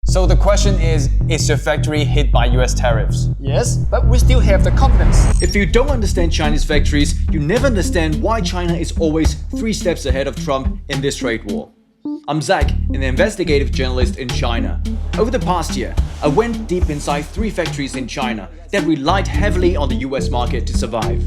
So the question is your factory hit by US tariffs? Yes, but we still have the confidence. If you don't understand Chinese factories, you never understand why China is always 3 steps ahead of Trump in this trade war. I'm Zach, an investigative journalist in China. Over the past year, I went deep inside 3 factories in China that relied heavily on the US market to survive.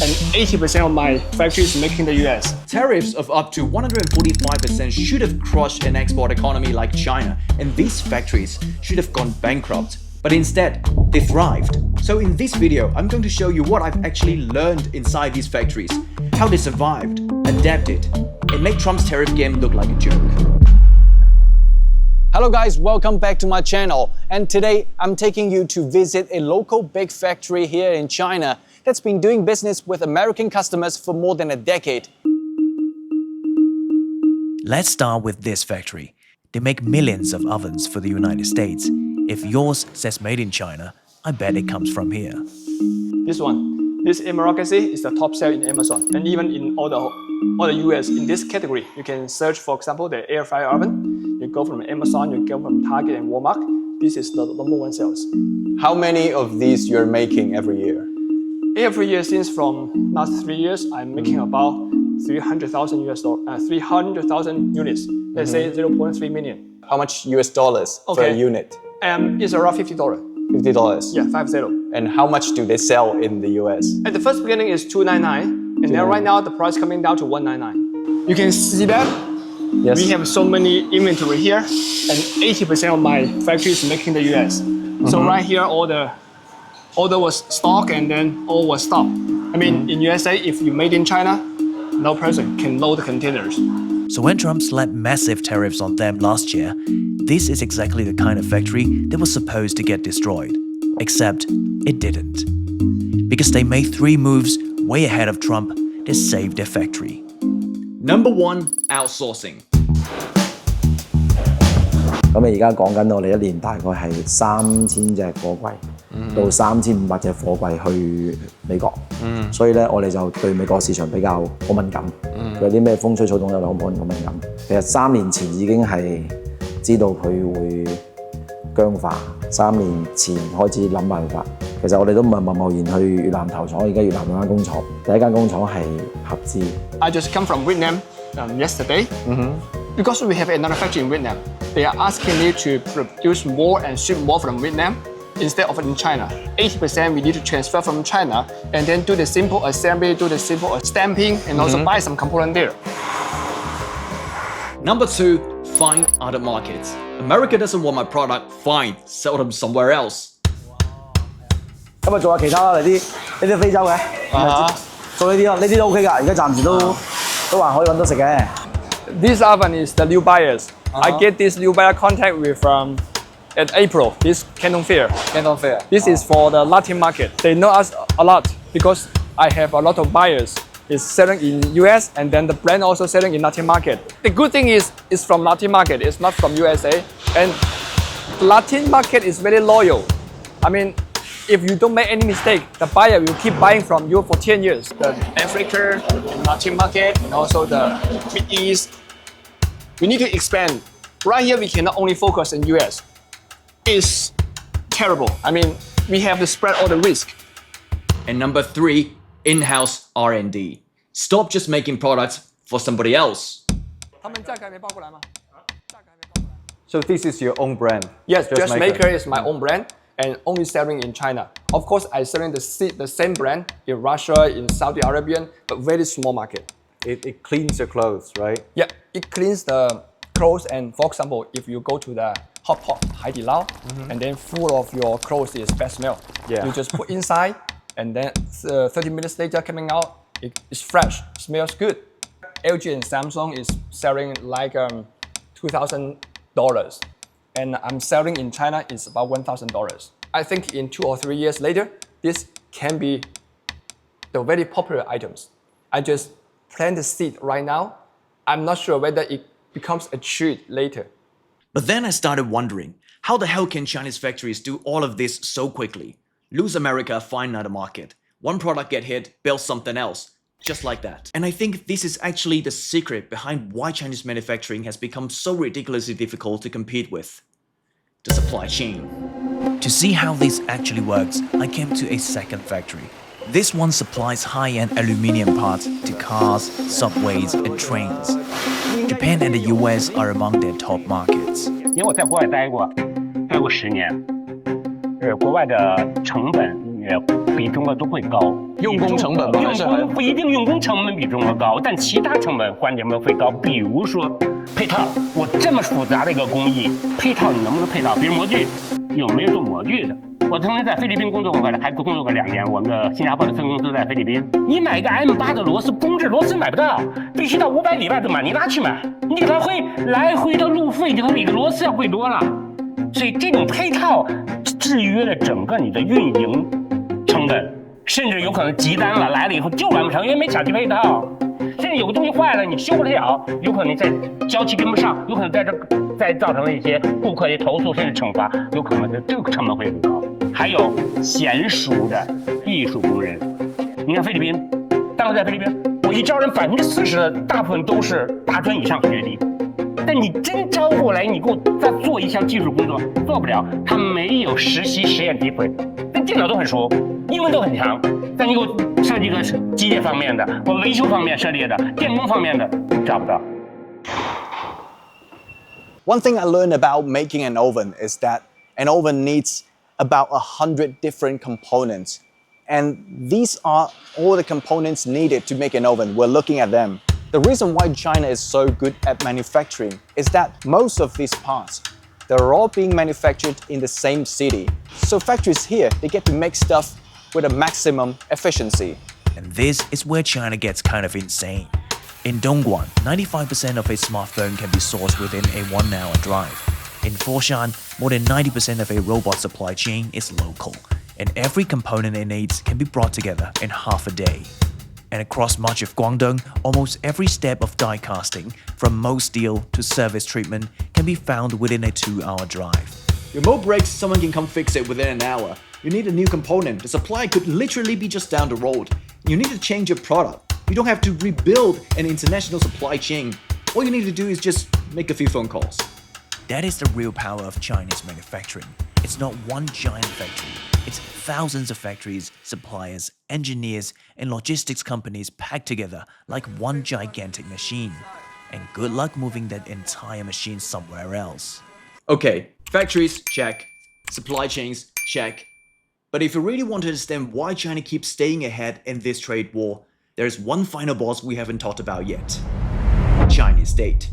And 80% of my factories making the US. Tariffs of up to 145% should have crushed an export economy like China, and these factories should have gone bankrupt. But instead, they thrived. So in this video, I'm going to show you what I've actually learned inside these factories, how they survived, adapted, and made Trump's tariff game look like a joke. Hello guys, welcome back to my channel. And today I'm taking you to visit a local big factory here in China that's been doing business with American customers for more than a decade. Let's start with this factory. They make millions of ovens for the United States. If yours says made in China, I bet it comes from here. This one, this Emergency is the top seller in Amazon and even in all the US in this category. You can search, for example, the air fryer oven. You go from Amazon, you go from Target and Walmart. This is the number 1 sales. How many of these you're making every year? Every year since from last 3 years, I'm making about 300,000 units. Let's say 0.3 million. How much US dollars per unit? It's around $50. $50? Yeah, 50. And how much do they sell in the US? At the first beginning is $299, and then right now the price coming down to $199. You can see that? Yes. We have so many inventory here, and 80% of my factory is making the US. So right here, all the order was stock and then all was stopped. I mean, in USA, if you made in China, no person can load the containers. So when Trump slapped massive tariffs on them last year, this is exactly the kind of factory that was supposed to get destroyed. Except it didn't. Because they made 3 moves way ahead of Trump that saved their factory. Number 1, outsourcing. 咁你而家講緊我哋一年大概係3000隻貨櫃到3500隻貨櫃去美國，所以咧我哋就對美國市場比較好敏感，有啲咩風吹草動有兩個好敏感。其實3年前已經係知道佢會僵化，3年前開始諗辦法。其實我哋都唔係貿然去越南投廠，而家越南2間工廠，第一間工廠係合資。I just come from Vietnam yesterday because we have another factory in Vietnam. They are asking me to produce more and ship more from Vietnam instead of in China. 80% we need to transfer from China and then do the simple assembly, do the simple stamping, and also buy some component there. Number 2, find other markets. America doesn't want my product, fine, sell them somewhere else. 咁啊做下其他啦，呢啲非洲嘅，做呢啲咯，呢啲都 OK 㗎，而家暫時都還可以揾到食嘅。This oven is the new buyers. I get this new buyer contact with at April, this Canton Fair. This is for the Latin market. They know us a lot because I have a lot of buyers. It's selling in US and then the brand also selling in Latin market. The good thing is it's from Latin market, it's not from USA. And the Latin market is very loyal. I mean, if you don't make any mistake, the buyer will keep buying from you for 10 years. The Africa, the Latin market, and also the Mid East. We need to expand. Right here, we cannot only focus in US. It's terrible. I mean, we have to spread all the risk. And number 3, in-house R&D. Stop just making products for somebody else. So this is your own brand? Yes, Just Maker is my own brand and only selling in China. Of course, I selling the same brand in Russia, in Saudi Arabia, but very small market. It cleans your clothes, right? Yeah, it cleans the clothes, and for example, if you go to the hot pot, Haidilao, and then full of your clothes is bad smell. Yeah. You just put inside, and then 30 minutes later coming out, it's fresh, smells good. LG and Samsung is selling like $2,000, and I'm selling in China is about $1,000. I think in 2 or 3 years later, this can be the very popular items. I just plant the seed right now. I'm not sure whether it becomes a trend later. But then I started wondering, how the hell can Chinese factories do all of this so quickly? Lose America, find another market. One product get hit, build something else. Just like that. And I think this is actually the secret behind why Chinese manufacturing has become so ridiculously difficult to compete with. the supply chain. To see how this actually works, I came to a second factory. This one supplies high-end aluminium parts to cars, subways, and trains. Japan and the US are among their top markets. 因为我在国外待过10年，国外的成本也比中国都会高。用工成本吧，还是用工不一定用工成本比中国高，但其他成本环节们会高。比如说配套，我这么复杂的一个工艺，配套你能不能配套？比如模具，有没有做模具的？我曾经在菲律宾工作过，还工作过2年。我们的新加坡的分公司在菲律宾。你买一个 M8的螺丝，公制螺丝买不到，必须到500里外的马尼拉去买。你给它来回的路费就比一个螺丝要贵多了。所以这种配套制约了整个你的运营成本，甚至有可能急单了来了以后就完不成，因为没抢去配套。甚至有个东西坏了，你修不了，有可能在交期跟不上，有可能再造成了一些顾客的投诉，甚至惩罚，有可能这个成本会很高。还有娴熟的艺术工人，你看菲律宾，当时在菲律宾，我一招人40%的大部分都是大专以上学历，但你真招过来，你给我再做一项技术工作，做不了，他没有实习实验机会，但电脑都很熟，英文都很强，但你给我设计个机械方面的，或维修方面设计的，电工方面的找不到。One thing I learned about making an oven is that an oven needs about 100 different components. And these are all the components needed to make an oven. We're looking at them. The reason why China is so good at manufacturing is that most of these parts, they're all being manufactured in the same city. So factories here, they get to make stuff with a maximum efficiency. And this is where China gets kind of insane. In Dongguan, 95% of a smartphone can be sourced within a 1-hour drive. In Foshan, more than 90% of a robot supply chain is local, and every component it needs can be brought together in half a day. And across much of Guangdong, almost every step of die casting, from mold steel to surface treatment, can be found within a 2-hour drive. Your mold breaks, someone can come fix it within an hour. You need a new component, the supply could literally be just down the road. You need to change your product. You don't have to rebuild an international supply chain. All you need to do is just make a few phone calls. That is the real power of Chinese manufacturing. It's not one giant factory. It's thousands of factories, suppliers, engineers, and logistics companies packed together like one gigantic machine. And good luck moving that entire machine somewhere else. Okay, factories, check. Supply chains, check. But if you really want to understand why China keeps staying ahead in this trade war, there's one final boss we haven't talked about yet. Chinese state.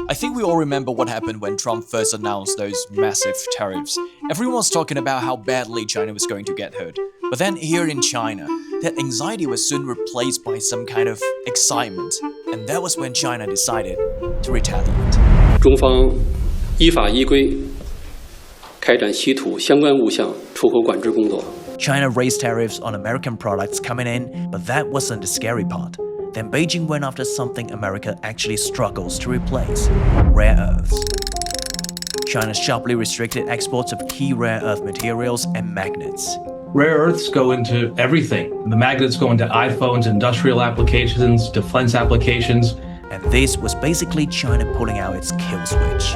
I think we all remember what happened when Trump first announced those massive tariffs. Everyone was talking about how badly China was going to get hurt. But then here in China, that anxiety was soon replaced by some kind of excitement. And that was when China decided to retaliate. 中方依法依规开展稀土相关物项出口管制工作。 China raised tariffs on American products coming in, but that wasn't the scary part. Then Beijing went after something America actually struggles to replace: rare earths. China sharply restricted exports of key rare earth materials and magnets. Rare earths go into everything. The magnets go into iPhones, industrial applications, defense applications. And this was basically China pulling out its kill switch.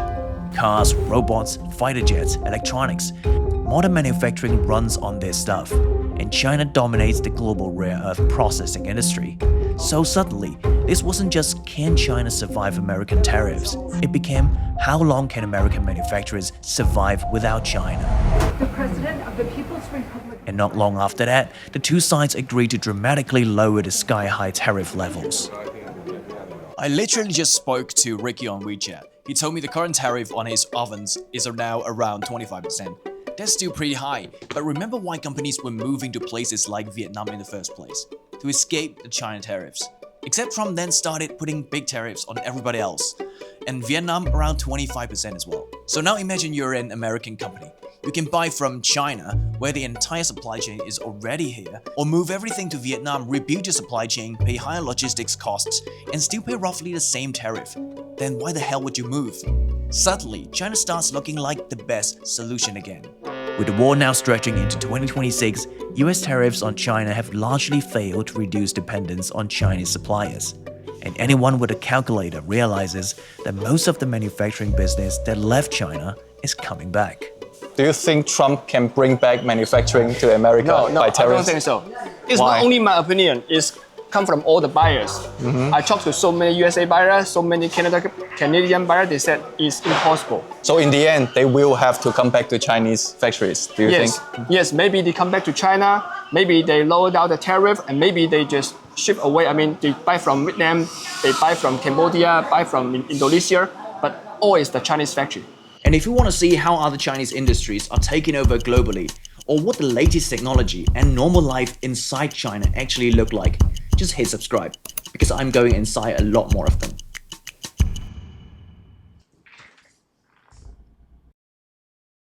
Cars, robots, fighter jets, electronics. Modern manufacturing runs on this stuff, and China dominates the global rare earth processing industry. So suddenly, this wasn't just can China survive American tariffs, it became how long can American manufacturers survive without China? The President of the People's Republic. And not long after that, the two sides agreed to dramatically lower the sky-high tariff levels. I literally just spoke to Ricky on WeChat. He told me the current tariff on his ovens is now around 25%. That's still pretty high, but remember why companies were moving to places like Vietnam in the first place? To escape the China tariffs. Except Trump then started putting big tariffs on everybody else, and Vietnam around 25% as well. So now imagine you're an American company. You can buy from China, where the entire supply chain is already here, or move everything to Vietnam, rebuild your supply chain, pay higher logistics costs, and still pay roughly the same tariff. Then why the hell would you move? Suddenly, China starts looking like the best solution again. With the war now stretching into 2026, US tariffs on China have largely failed to reduce dependence on Chinese suppliers. And anyone with a calculator realizes that most of the manufacturing business that left China is coming back. Do you think Trump can bring back manufacturing to America No, by I don't tariffs? think so. It's Why? not only my opinion. It's come from all the buyers. I talked to so many USA buyers, so many Canadian buyers. They said it's impossible. So in the end, they will have to come back to Chinese factories. Do you Yes, think? yes. Maybe they come back to China. Maybe they lower down the tariff, and maybe they just ship away. I mean, they buy from Vietnam, they buy from Cambodia, buy from Indonesia, but always the Chinese factory. And if you want to see how other Chinese industries are taking over globally, or what the latest technology and normal life inside China actually look like, just hit subscribe, because I'm going inside a lot more of them.